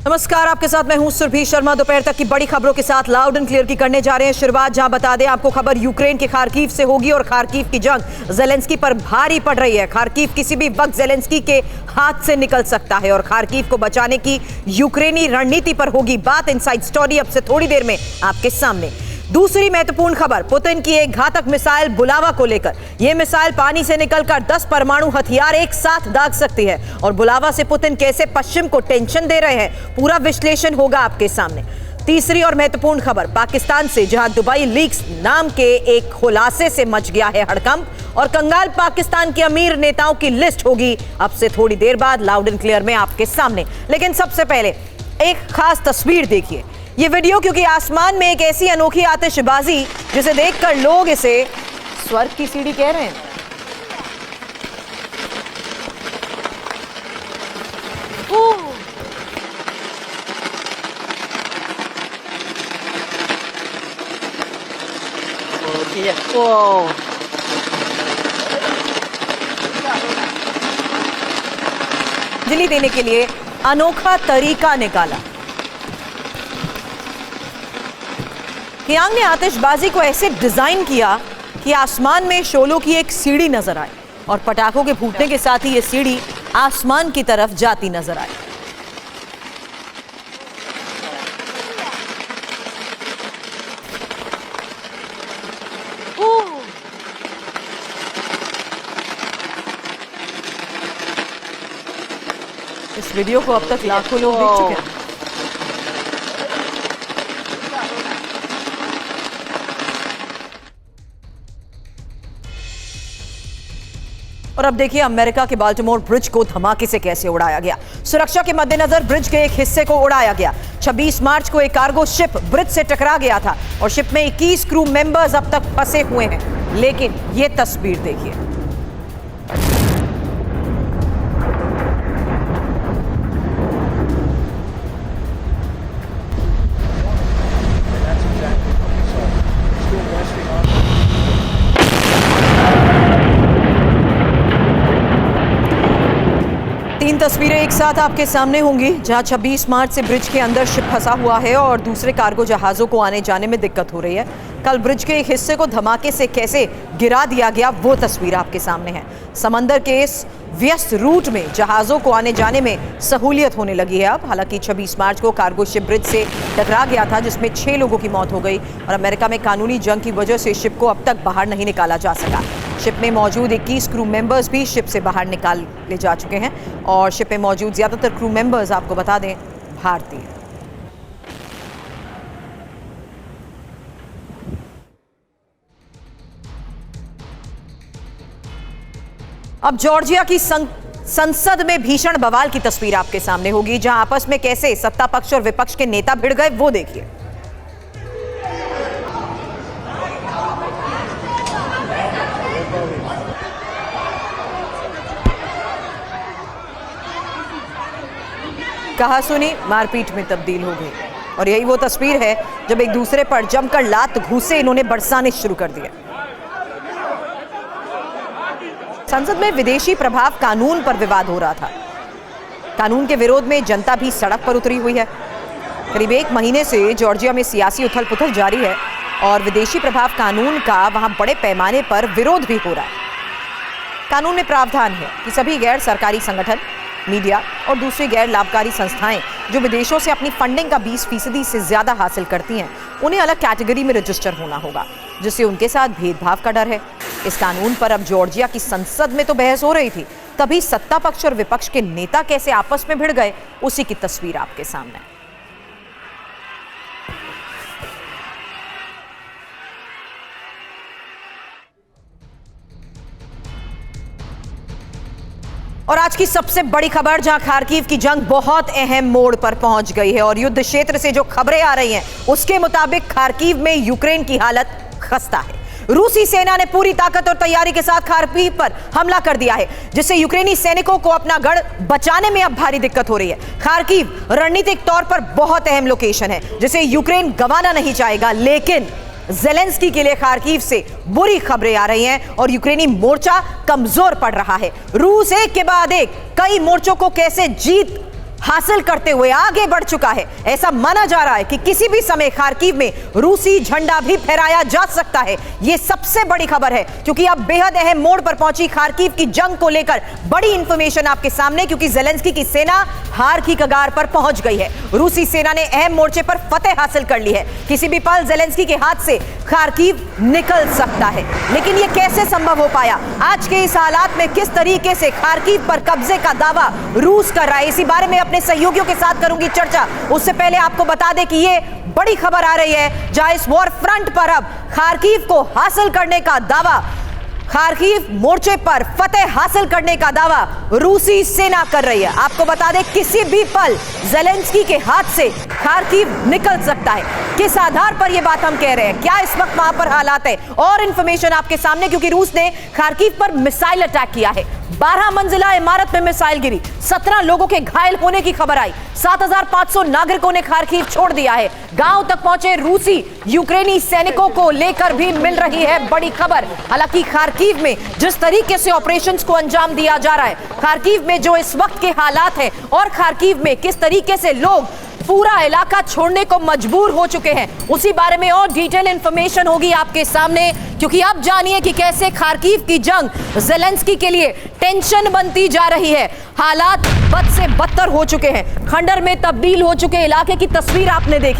नमस्कार, आपके साथ मैं हूं सुरभि शर्मा। दोपहर तक की बड़ी खबरों के साथ लाउड एंड क्लियर की करने जा रहे हैं शुरुआत। जहां बता दें आपको खबर यूक्रेन के खार्किव से होगी और खार्किव की जंग ज़ेलेंस्की पर भारी पड़ रही है। खार्किव किसी भी वक्त ज़ेलेंस्की के हाथ से निकल सकता है और खार्किव को बचाने की यूक्रेनी रणनीति पर होगी बात। इनसाइड स्टोरी अब से थोड़ी देर में आपके सामने। दूसरी महत्वपूर्ण खबर, पुतिन की एक घातक मिसाइल बुलावा को लेकर। यह मिसाइल पानी से निकलकर 10 परमाणु हथियार एक साथ दाग सकती है और बुलावा से पुतिन कैसे पश्चिम को टेंशन दे रहे हैं, पूरा विश्लेषण होगा आपके सामने। तीसरी और महत्वपूर्ण खबर, पाकिस्तान से जहां दुबई लीक्स नाम के एक खुलासे से मच गया है हड़कंप और कंगाल पाकिस्तान के अमीर नेताओं की लिस्ट होगी अब से थोड़ी देर बाद लाउड एंड क्लियर में आपके सामने। लेकिन सबसे पहले एक खास तस्वीर देखिए ये वीडियो, क्योंकि आसमान में एक ऐसी अनोखी आतिशबाजी जिसे देखकर लोग इसे स्वर्ग की सीढ़ी कह रहे हैं। दिल्ली देने के लिए अनोखा तरीका निकाला। कियांग ने आतिशबाजी को ऐसे डिजाइन किया कि आसमान में शोलों की एक सीढ़ी नजर आए और पटाखों के फूटने के साथ ही ये सीढ़ी आसमान की तरफ जाती नजर आए। इस वीडियो को अब तक लाखों लोग देख चुके हैं। और अब देखिए अमेरिका के बाल्टीमोर ब्रिज को धमाके से कैसे उड़ाया गया। सुरक्षा के मद्देनजर ब्रिज के एक हिस्से को उड़ाया गया। 26 मार्च को एक कार्गो शिप ब्रिज से टकरा गया था और शिप में 21 क्रू मेंबर्स अब तक फंसे हुए हैं। लेकिन यह तस्वीर देखिए, तीन तस्वीरें एक साथ आपके सामने होंगी जहां 26 मार्च से ब्रिज के अंदर शिप फंसा हुआ है और दूसरे कार्गो जहाजों को आने जाने में दिक्कत हो रही है। कल ब्रिज के एक हिस्से को धमाके से कैसे गिरा दिया गया वो तस्वीर आपके सामने है। समंदर के इस व्यस्त रूट में जहाजों को आने जाने में सहूलियत होने लगी है अब। हालांकि 26 मार्च को कार्गो शिप ब्रिज से टकरा गया था जिसमें 6 लोगों की मौत हो गई और अमेरिका में कानूनी जंग की वजह से शिप को अब तक बाहर नहीं निकाला जा सका। शिप में मौजूद 21 क्रू मेंबर्स भी शिप से बाहर निकाले जा चुके हैं और शिप में मौजूद ज्यादातर क्रू मेंबर्स आपको बता दें भारतीय। अब जॉर्जिया की संसद में भीषण बवाल की तस्वीर आपके सामने होगी जहां आपस में कैसे सत्ता पक्ष और विपक्ष के नेता भिड़ गए वो देखिए। कहा सुनी मारपीट में तब्दील हो गई और यही वो तस्वीर है जब एक दूसरे पर जमकर लात घूसे इन्होंने बरसाने शुरू कर दिए। संसद में विदेशी प्रभाव कानून पर विवाद हो रहा था। कानून के विरोध में जनता भी सड़क पर उतरी हुई है। करीब 1 महीने से जॉर्जिया में सियासी उथल पुथल जारी है और विदेशी प्रभाव कानून का वहां बड़े पैमाने पर विरोध भी हो रहा है। कानून में प्रावधान है कि सभी गैर सरकारी संगठन, मीडिया और दूसरी गैर लाभकारी संस्थाएं जो विदेशों से अपनी फंडिंग का 20% से ज्यादा हासिल करती हैं उन्हें अलग कैटेगरी में रजिस्टर होना होगा, जिससे उनके साथ भेदभाव का डर है। इस कानून पर अब जॉर्जिया की संसद में तो बहस हो रही थी, तभी सत्ता पक्ष और विपक्ष के नेता कैसे आपस में भिड़ गए उसी की तस्वीर आपके सामने। और आज की सबसे बड़ी खबर, जहां खार्किव की जंग बहुत अहम मोड़ पर पहुंच गई है और युद्ध क्षेत्र से जो खबरें आ रही हैं उसके मुताबिक खार्किव में यूक्रेन की हालत खस्ता है। रूसी सेना ने पूरी ताकत और तैयारी के साथ खार्किव पर हमला कर दिया है, जिससे यूक्रेनी सैनिकों को अपना गढ़ बचाने में अब भारी दिक्कत हो रही है। खार्किव रणनीतिक तौर पर बहुत अहम लोकेशन है जिसे यूक्रेन गंवाना नहीं चाहेगा, लेकिन ज़ेलेंस्की के लिए खार्किव से बुरी खबरें आ रही हैं और यूक्रेनी मोर्चा कमजोर पड़ रहा है। रूस एक के बाद एक कई मोर्चों को कैसे जीत हासिल करते हुए आगे बढ़ चुका है। ऐसा माना जा रहा है कि किसी भी समय खार्किव में रूसी झंडा भी फहराया जा सकता है। यह सबसे बड़ी खबर है क्योंकि अब बेहद अहम मोड़ पर पहुंची खार्किव की जंग को लेकर बड़ी इंफॉर्मेशन आपके सामने, क्योंकि ज़ेलेंस्की की सेना हार की कगार पर पहुंच गई है। रूसी सेना ने अहम मोर्चे पर फतेह हासिल कर ली है। किसी भी पल ज़ेलेंस्की के हाथ से खार्किव निकल सकता है, लेकिन यह कैसे संभव हो पाया? आज के इस हालात में किस तरीके से खार्किव पर कब्जे का दावा रूस कर रहा है, इसी बारे में अपने सहयोगियों के साथ करूंगी चर्चा। उससे पहले आपको बता दें कि ये बड़ी खबर आ रही है जहां इस वॉर फ्रंट पर अब खार्किव को हासिल करने का दावा, खार्किव मोर्चे पर फतेह हासिल करने का दावा रूसी सेना कर रही है। आपको बता दें किसी भी पल ज़ेलेंस्की के हाथ से खार्किव निकल सकता है। किस आधार पर यह बात हम कह रहे हैं, क्या इस वक्त वहां पर हालात है, और इंफॉर्मेशन आपके सामने, क्योंकि रूस ने खार्किव पर मिसाइल अटैक किया है। 12 मंजिला इमारत में मिसाइल गिरी, 17 लोगों के घायल होने की खबर आई। 7500 नागरिकों ने खार्किव छोड़ दिया है। गांव तक पहुंचे रूसी यूक्रेनी सैनिकों को लेकर भी मिल रही है बड़ी खबर। हालांकि खार्किव में जिस तरीके से ऑपरेशंस को अंजाम दिया जा रहा है, खार्किव में जो इस वक्त के हालात हैं और खार्किव में किस तरीके से लोग पूरा इलाका छोड़ने को मजबूर हो चुके हैं, उसी बारे में और डिटेल इंफॉर्मेशन होगी आपके सामने। क्योंकि अब जानिए कि कैसे खार्किव की जंग ज़ेलेंस्की के लिए टेंशन बनती जा रही है। हालात बद से बदतर हो चुके हैं, खंडर में तब्दील हो चुके इलाके की तस्वीर आपने देखी।